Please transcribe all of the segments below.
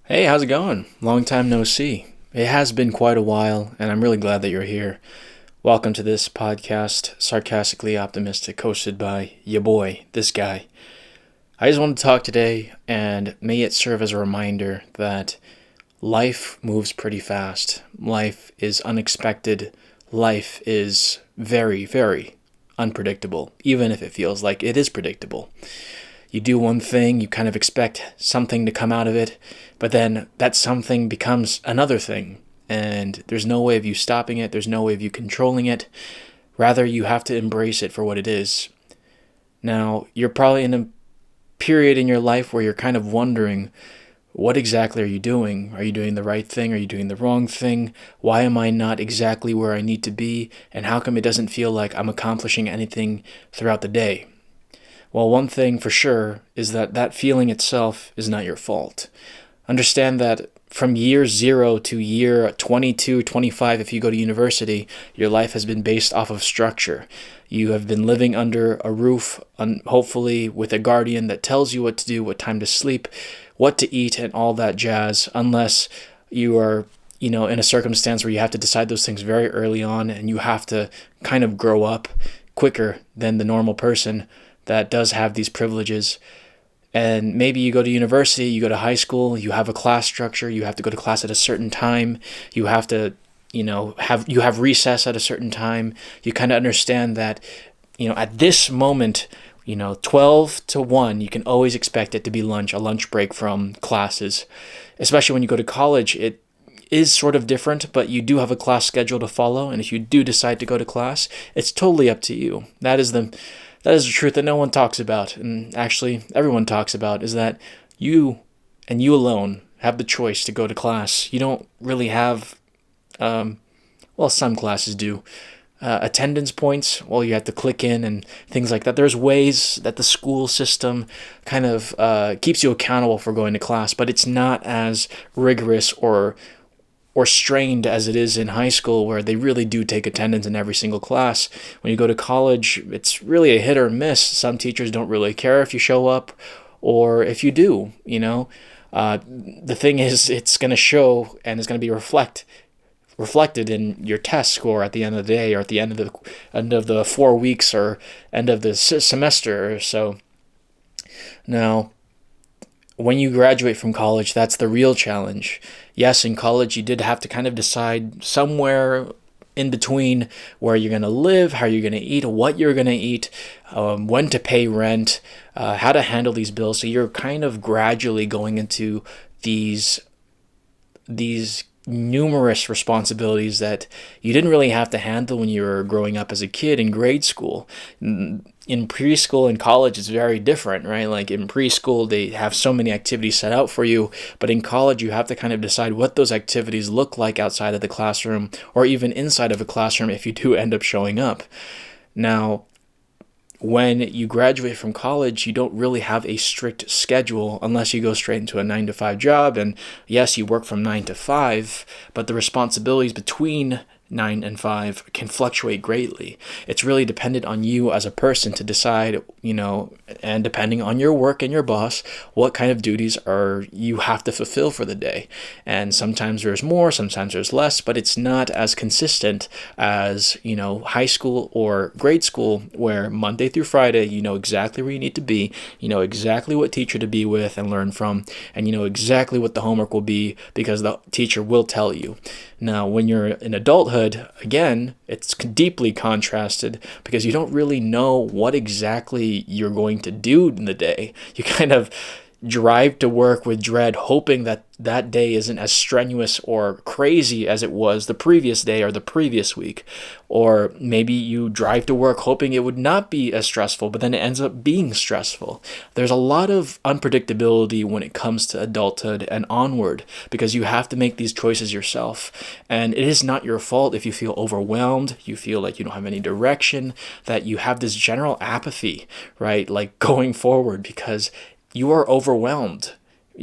Hey, how's it going? Long time no see. It has been quite a while, and I'm really glad that you're here. Welcome to this podcast, Sarcastically Optimistic, hosted by ya boy, this guy. I just want to talk today, and may it serve as a reminder that life moves pretty fast. Life is unexpected. Life is very, very unpredictable, even if it feels like it is predictable. You do one thing, you kind of expect something to come out of it, but then that something becomes another thing. And there's no way of you stopping it, there's no way of you controlling it. Rather, you have to embrace it for what it is. Now, you're probably in a period in your life where you're kind of wondering, what exactly are you doing? Are you doing the right thing? Are you doing the wrong thing? Why am I not exactly where I need to be? And how come it doesn't feel like I'm accomplishing anything throughout the day? Well, one thing for sure is that that feeling itself is not your fault. Understand that from year 0 to year 22, 25, if you go to university, your life has been based off of structure. You have been living under a roof, hopefully with a guardian that tells you what to do, what time to sleep, what to eat, and all that jazz, unless you are in a circumstance where you have to decide those things very early on and you have to kind of grow up quicker than the normal person that does have these privileges. And maybe you go to university, you go to high school, you have a class structure, you have to go to class at a certain time, you have to, have recess at a certain time. You kind of understand that, at this moment, 12 to 1, you can always expect it to be lunch, a lunch break from classes. Especially when you go to college, it is sort of different, but you do have a class schedule to follow, and if you do decide to go to class, it's totally up to you. That is the truth that no one talks about, and actually everyone talks about, is that you and you alone have the choice to go to class. You don't really have, some classes do, attendance points. Well, you have to click in and things like that. There's ways that the school system kind of keeps you accountable for going to class, but it's not as rigorous or strained as it is in high school, where they really do take attendance in every single class. When you go to college, it's really a hit or miss. Some teachers don't really care if you show up or if you do, The thing is, it's going to show and it's going to be reflected in your test score at the end of the day, or at the end of the 4 weeks, or end of the semester or so. Now, when you graduate from college, that's the real challenge. Yes, in college, you did have to kind of decide somewhere in between where you're going to live, how you're going to eat, what you're going to eat, when to pay rent, how to handle these bills. So you're kind of gradually going into these numerous responsibilities that you didn't really have to handle when you were growing up as a kid in grade school. In preschool and college, it's very different, right? Like in preschool, they have so many activities set out for you, but in college, you have to kind of decide what those activities look like outside of the classroom, or even inside of a classroom if you do end up showing up. Now, when you graduate from college, you don't really have a strict schedule unless you go straight into a 9 to 5 job. And yes, you work from 9 to 5, but the responsibilities between 9 and 5 can fluctuate greatly. It's really dependent on you as a person to decide, and depending on your work and your boss, what kind of duties are you have to fulfill for the day. And sometimes there's more, sometimes there's less, but it's not as consistent as, high school or grade school, where Monday through Friday, you know exactly where you need to be, you know exactly what teacher to be with and learn from, and you know exactly what the homework will be because the teacher will tell you. Now, when you're in adulthood, again, it's deeply contrasted because you don't really know what exactly you're going to do in the day. You kind of drive to work with dread, hoping that that day isn't as strenuous or crazy as it was the previous day or the previous week. Or maybe you drive to work hoping it would not be as stressful, but then it ends up being stressful. There's a lot of unpredictability when it comes to adulthood and onward, because you have to make these choices yourself. And it is not your fault if you feel overwhelmed, you feel like you don't have any direction, that you have this general apathy, right? Like going forward, because you are overwhelmed.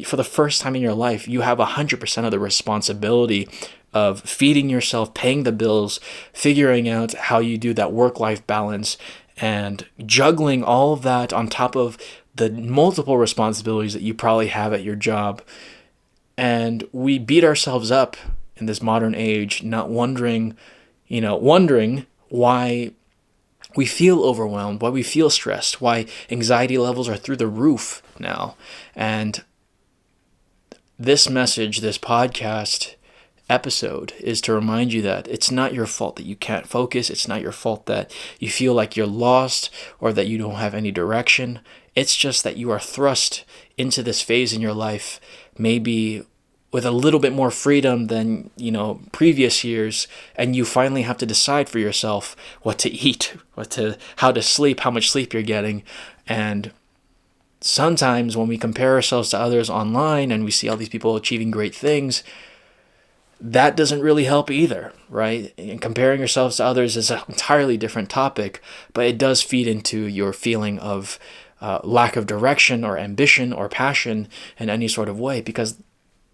For the first time in your life, you have 100% of the responsibility of feeding yourself, paying the bills, figuring out how you do that work-life balance, and juggling all of that on top of the multiple responsibilities that you probably have at your job. And we beat ourselves up in this modern age, not wondering why we feel overwhelmed, why we feel stressed, why anxiety levels are through the roof now. And this message, this podcast episode, is to remind you that it's not your fault that you can't focus. It's not your fault that you feel like you're lost or that you don't have any direction. It's just that you are thrust into this phase in your life, maybe with a little bit more freedom than, previous years, and you finally have to decide for yourself what to eat, how to sleep, how much sleep you're getting. And sometimes when we compare ourselves to others online and we see all these people achieving great things, that doesn't really help either, right? And comparing yourselves to others is an entirely different topic, but it does feed into your feeling of lack of direction or ambition or passion in any sort of way, because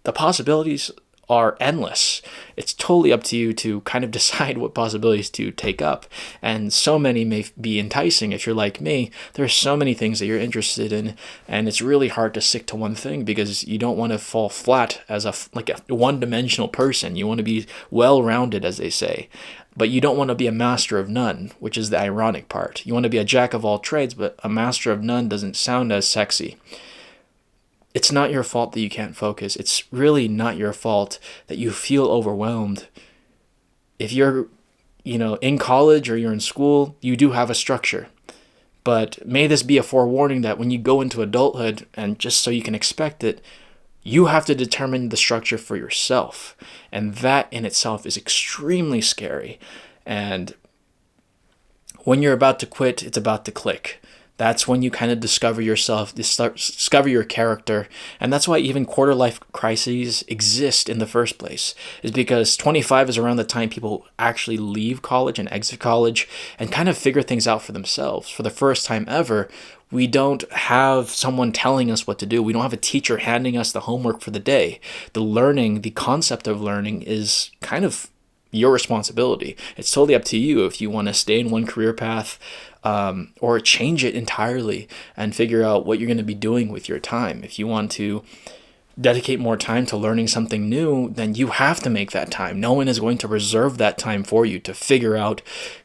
the possibilities are endless. It's totally up to you to kind of decide what possibilities to take up. And so many may be enticing. If you're like me, there's so many things that you're interested in, and it's really hard to stick to one thing because you don't want to fall flat as a one-dimensional person. You want to be well-rounded, as they say. But you don't want to be a master of none, which is the ironic part. You want to be a jack of all trades, but a master of none doesn't sound as sexy. It's not your fault that you can't focus. It's really not your fault that you feel overwhelmed. If you're, in college or you're in school, you do have a structure. But may this be a forewarning that when you go into adulthood, and just so you can expect it, you have to determine the structure for yourself. And that in itself is extremely scary. And when you're about to quit, it's about to click. That's when you kind of discover yourself, discover your character. And that's why even quarter life crises exist in the first place, is because 25 is around the time people actually leave college and exit college and kind of figure things out for themselves. For the first time ever, we don't have someone telling us what to do. We don't have a teacher handing us the homework for the day. The concept of learning is kind of your responsibility. It's totally up to you if you want to stay in one career path or change it entirely and figure out what you're going to be doing with your time. If you want to dedicate more time to learning something new, then you have to make that time. No one is going to reserve that time for you to figure out,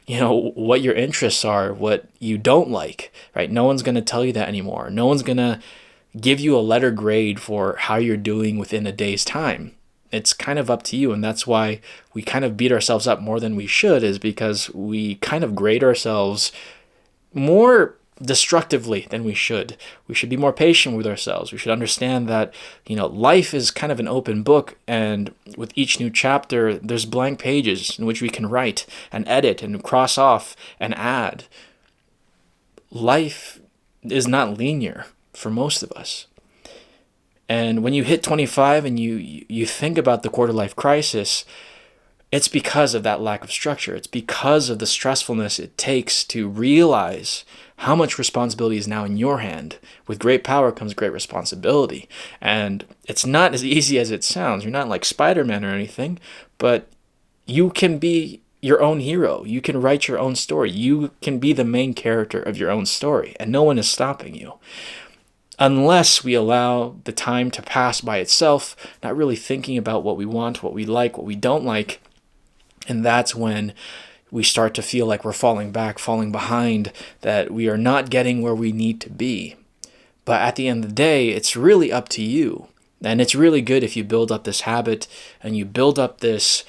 what your interests are, what you don't like, right? No one's going to tell you that anymore. No one's going to give you a letter grade for how you're doing within a day's time. It's kind of up to you, and that's why we kind of beat ourselves up more than we should, is because we kind of grade ourselves more destructively than we should. We should be more patient with ourselves. We should understand that, life is kind of an open book, and with each new chapter, there's blank pages in which we can write and edit and cross off and add. Life is not linear for most of us. And when you hit 25 and you think about the quarter life crisis, it's because of that lack of structure. It's because of the stressfulness it takes to realize how much responsibility is now in your hand. With great power comes great responsibility. And it's not as easy as it sounds. You're not like Spider-Man or anything, but you can be your own hero. You can write your own story. You can be the main character of your own story, and no one is stopping you. Unless we allow the time to pass by itself, not really thinking about what we want, what we like, what we don't like. And that's when we start to feel like we're falling back, falling behind, that we are not getting where we need to be. But at the end of the day, it's really up to you. And it's really good if you build up this habit and you build up this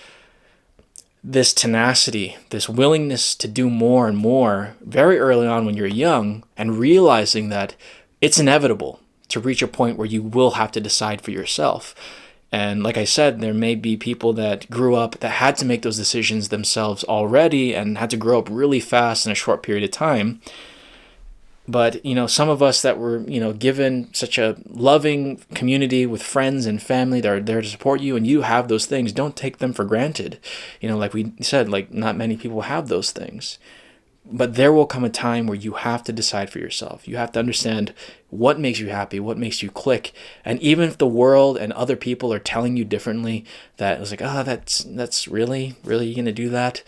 tenacity, this willingness to do more and more very early on when you're young, and realizing that it's inevitable to reach a point where you will have to decide for yourself. And like I said, there may be people that grew up that had to make those decisions themselves already and had to grow up really fast in a short period of time. But, some of us that were, given such a loving community with friends and family that are there to support you, and you have those things, don't take them for granted. Like we said, not many people have those things. But there will come a time where you have to decide for yourself. You have to understand what makes you happy, what makes you click. And even if the world and other people are telling you differently, that it's like, that's really you going to do that?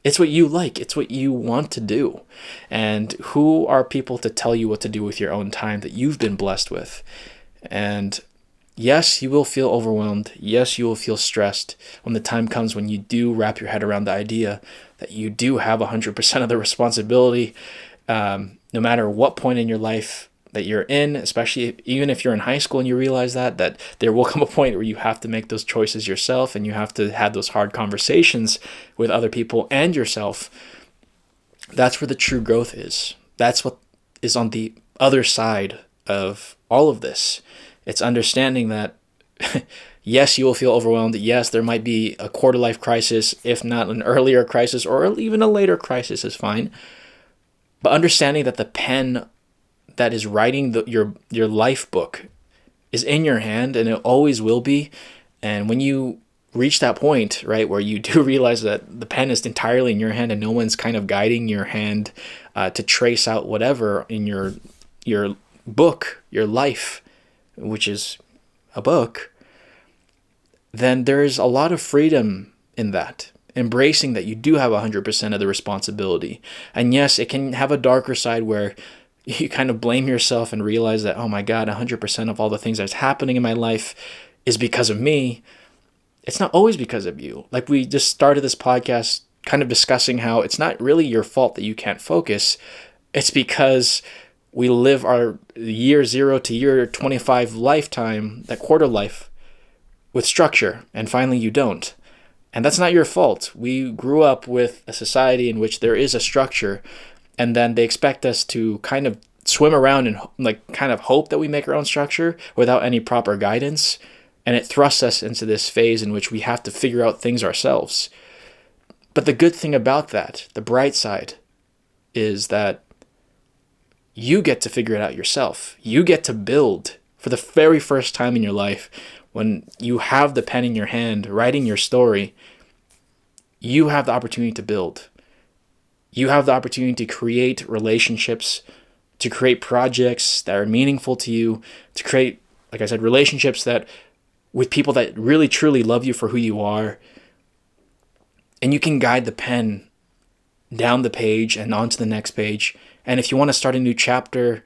It's what you like. It's what you want to do. And who are people to tell you what to do with your own time that you've been blessed with? And Yes, you will feel overwhelmed. Yes, you will feel stressed when the time comes when you do wrap your head around the idea that you do have 100% of the responsibility, no matter what point in your life that you're in, especially even if you're in high school and you realize that there will come a point where you have to make those choices yourself and you have to have those hard conversations with other people and yourself. That's where the true growth is. That's what is on the other side of all of this. It's understanding that, yes, you will feel overwhelmed. Yes, there might be a quarter life crisis, if not an earlier crisis or even a later crisis is fine. But understanding that the pen that is writing your life book is in your hand, and it always will be. And when you reach that point, right, where you do realize that the pen is entirely in your hand and no one's kind of guiding your hand to trace out whatever in your book, your life, which is a book, then there's a lot of freedom in that. Embracing that you do have 100% of the responsibility. And yes, it can have a darker side where you kind of blame yourself and realize that, oh my God, 100% of all the things that's happening in my life is because of me. It's not always because of you. Like we just started this podcast kind of discussing how it's not really your fault that you can't focus. It's because we live our year 0 to year 25 lifetime, that quarter life, with structure, and finally you don't. And that's not your fault. We grew up with a society in which there is a structure, and then they expect us to kind of swim around and like kind of hope that we make our own structure without any proper guidance. And it thrusts us into this phase in which we have to figure out things ourselves. But the good thing about that, the bright side, is that you get to figure it out yourself. You get to build for the very first time in your life. When you have the pen in your hand, writing your story, you have the opportunity to build. You have the opportunity to create relationships, to create projects that are meaningful to you, to create, like I said, relationships that with people that really truly love you for who you are. And you can guide the pen down the page and onto the next page. And if you want to start a new chapter,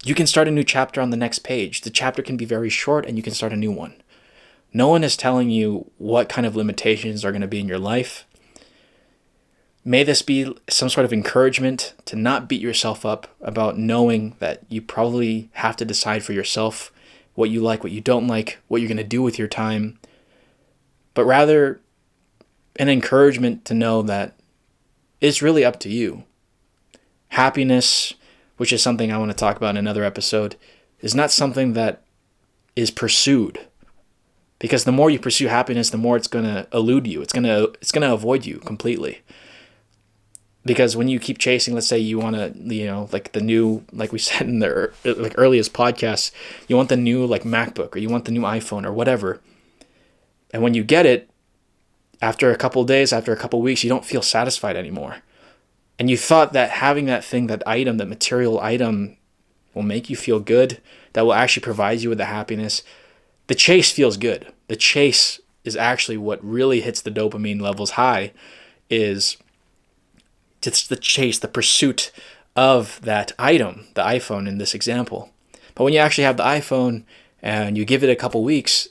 you can start a new chapter on the next page. The chapter can be very short and you can start a new one. No one is telling you what kind of limitations are going to be in your life. May this be some sort of encouragement to not beat yourself up about knowing that you probably have to decide for yourself what you like, what you don't like, what you're going to do with your time, but rather an encouragement to know that it's really up to you. Happiness, which is something I want to talk about in another episode, is not something that is pursued. Because the more you pursue happiness, the more it's going to elude you. It's going to avoid you completely. Because when you keep chasing, let's say you want to, like the new, like we said in the earliest podcasts, you want the new like MacBook or you want the new iPhone or whatever. And when you get it, after a couple of days, after a couple of weeks, you don't feel satisfied anymore. And you thought that having that thing, that item, that material item will make you feel good, that will actually provide you with the happiness. The chase feels good. The chase is actually what really hits the dopamine levels high, is it's the chase, the pursuit of that item, the iPhone in this example. But when you actually have the iPhone and you give it a couple weeks,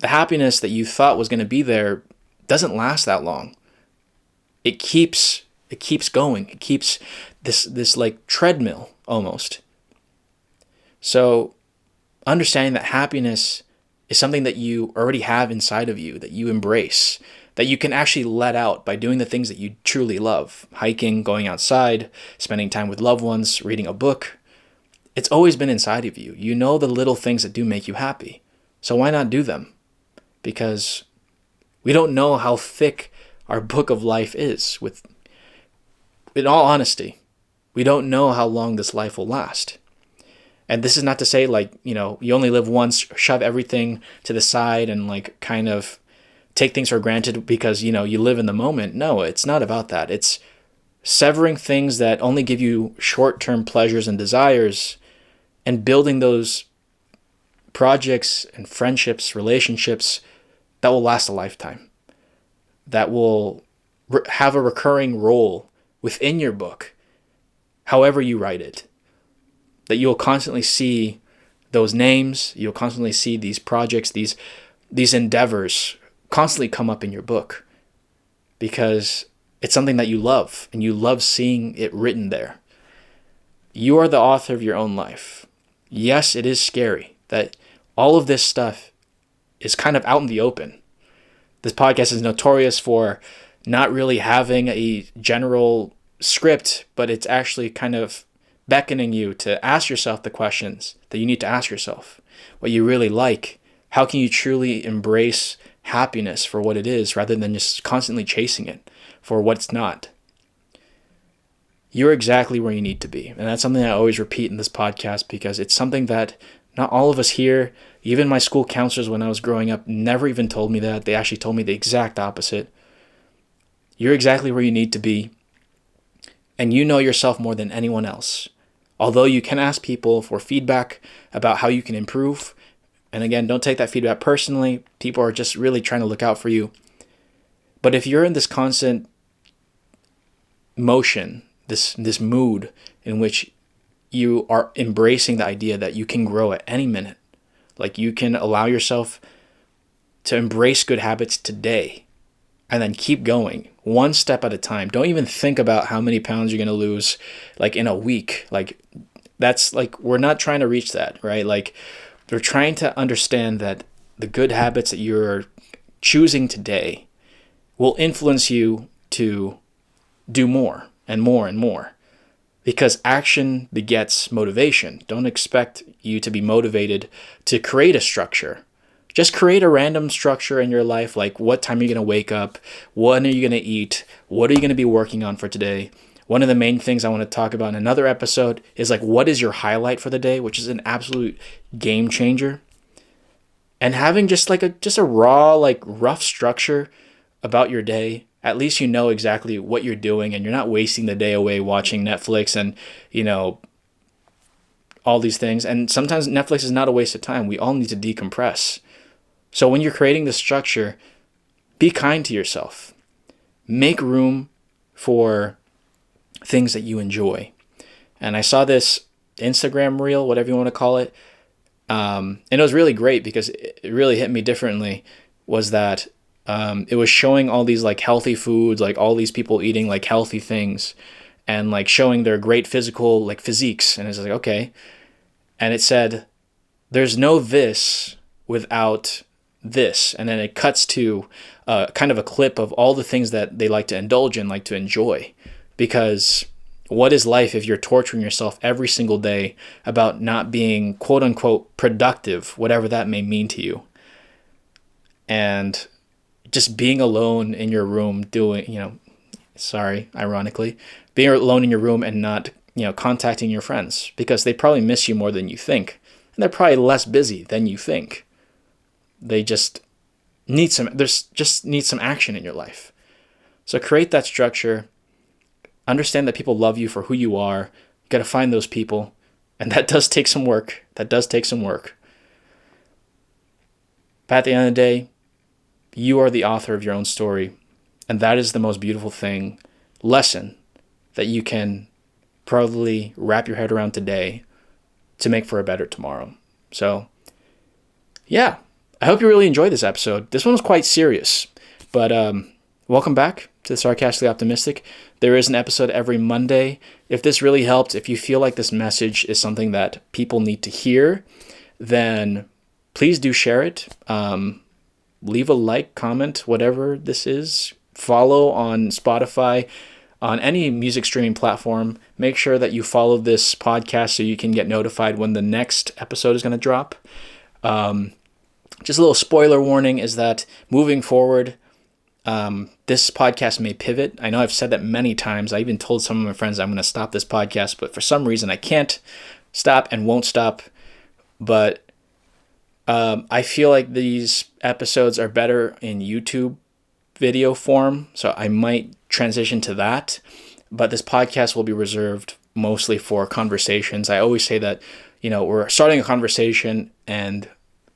the happiness that you thought was going to be there doesn't last that long. It keeps going. It keeps this like treadmill almost. So understanding that happiness is something that you already have inside of you, that you embrace, that you can actually let out by doing the things that you truly love. Hiking, going outside, spending time with loved ones, reading a book. It's always been inside of you. You know the little things that do make you happy. So why not do them? Because we don't know how thick our book of life is. In all honesty, we don't know how long this life will last. And this is not to say you only live once, shove everything to the side and kind of take things for granted because, you live in the moment. No, it's not about that. It's severing things that only give you short-term pleasures and desires and building those projects and friendships, relationships that will last a lifetime, that will have a recurring role within your book, however you write it, that you'll constantly see those names. You'll constantly see these projects, these endeavors constantly come up in your book because it's something that you love and you love seeing it written there. You are the author of your own life. Yes, it is scary that all of this stuff is kind of out in the open. This podcast is notorious for not really having a general script, but it's actually kind of beckoning you to ask yourself the questions that you need to ask yourself. What you really like. How can you truly embrace happiness for what it is rather than just constantly chasing it for what it's not? You're exactly where you need to be. And that's something I always repeat in this podcast because it's something that not all of us here, even my school counselors when I was growing up, never even told me that. They actually told me the exact opposite. You're exactly where you need to be. And you know yourself more than anyone else. Although you can ask people for feedback about how you can improve. And again, don't take that feedback personally. People are just really trying to look out for you. But if you're in this constant motion, this mood in which you are embracing the idea that you can grow at any minute, like you can allow yourself to embrace good habits today and then keep going one step at a time. Don't even think about how many pounds you're going to lose like in a week. Like that's like, we're not trying to reach that, right? Like we're trying to understand that the good habits that you're choosing today will influence you to do more and more and more. Because action begets motivation. Don't expect you to be motivated to create a structure. Just create a random structure in your life, like what time you're going to wake up, when are you going to eat, what are you going to be working on for today. One of the main things I want to talk about in another episode is like, what is your highlight for the day, which is an absolute game changer. And having just a raw, like rough structure about your day, at least you know exactly what you're doing and you're not wasting the day away watching Netflix and, all these things. And sometimes Netflix is not a waste of time. We all need to decompress. So when you're creating this structure, be kind to yourself. Make room for things that you enjoy. And I saw this Instagram reel, whatever you want to call it. And it was really great because it really hit me differently, was that it was showing all these like healthy foods, like all these people eating like healthy things and like showing their great physical like physiques. And it's like, okay. And it said, there's no this without this. And then it cuts to kind of a clip of all the things that they like to indulge in, like to enjoy. Because what is life if you're torturing yourself every single day about not being quote unquote productive, whatever that may mean to you? And just being alone in your room doing, ironically, being alone in your room and not, contacting your friends because they probably miss you more than you think. And they're probably less busy than you think. They just need some action in your life. So create that structure. Understand that people love you for who you are. You got to find those people. And that does take some work. But at the end of the day, you are the author of your own story. And that is the most beautiful lesson that you can probably wrap your head around today to make for a better tomorrow. So, yeah, I hope you really enjoyed this episode. This one was quite serious, but welcome back to the Sarcastically Optimistic. There is an episode every Monday. If this really helped, if you feel like this message is something that people need to hear, then please do share it. Leave a like, comment, whatever this is. Follow on Spotify, on any music streaming platform. Make sure that you follow this podcast so you can get notified when the next episode is going to drop. Just a little spoiler warning is that moving forward, this podcast may pivot. I know I've said that many times. I even told some of my friends I'm going to stop this podcast, but for some reason I can't stop and won't stop. But I feel like these episodes are better in YouTube video form, so I might transition to that. But this podcast will be reserved mostly for conversations. I always say that, we're starting a conversation and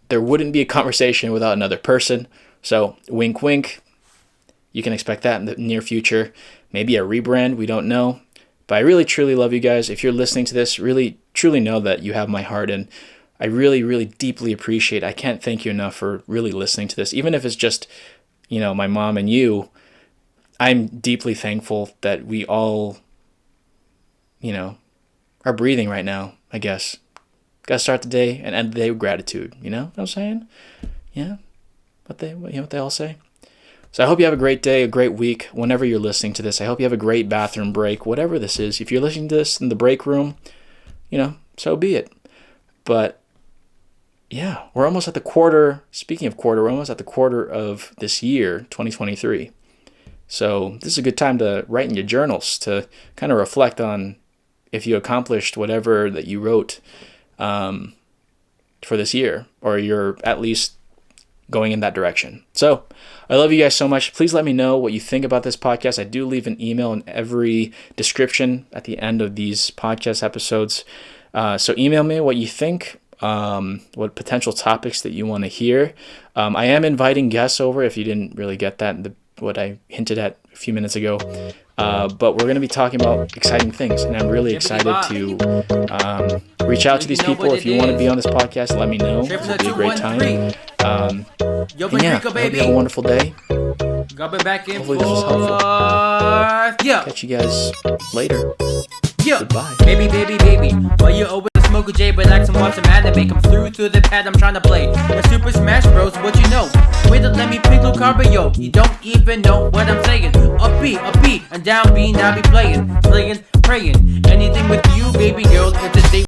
there wouldn't be a conversation without another person. So wink, wink. You can expect that in the near future. Maybe a rebrand, we don't know. But I really, truly love you guys. If you're listening to this, really, truly know that you have my heart. And I really, really deeply appreciate. I can't thank you enough for really listening to this. Even if it's just, my mom and you, I'm deeply thankful that we all, are breathing right now, I guess. Got to start the day and end the day with gratitude. You know what I'm saying? Yeah. What they all say? So I hope you have a great day, a great week, whenever you're listening to this. I hope you have a great bathroom break, whatever this is. If you're listening to this in the break room, so be it. But yeah, we're almost at the quarter. Speaking of quarter, we're almost at the quarter of this year, 2023. So this is a good time to write in your journals to kind of reflect on if you accomplished whatever that you wrote for this year, or you're at least going in that direction. So I love you guys so much. Please let me know what you think about this podcast. I do leave an email in every description at the end of these podcast episodes. So email me what you think, what potential topics that you want to hear. I am inviting guests over, if you didn't really get that, what I hinted at a few minutes ago. But we're going to be talking about exciting things, and I'm really excited to reach out to these people. If you want to be on this podcast, let me know. It'll be a great time. And yeah, I hope you have a wonderful day. Hopefully this was helpful. Catch you guys later. Goodbye. Baby, why you always smoke a J, but like some watch some anime come through to the pad I'm trying to play. The Super Smash Bros, what you know? Wait to let me pick Luke Carbo, you don't even know what I'm saying. Up B, and down B, now be playing, praying. Anything with you, baby girl, it's a day.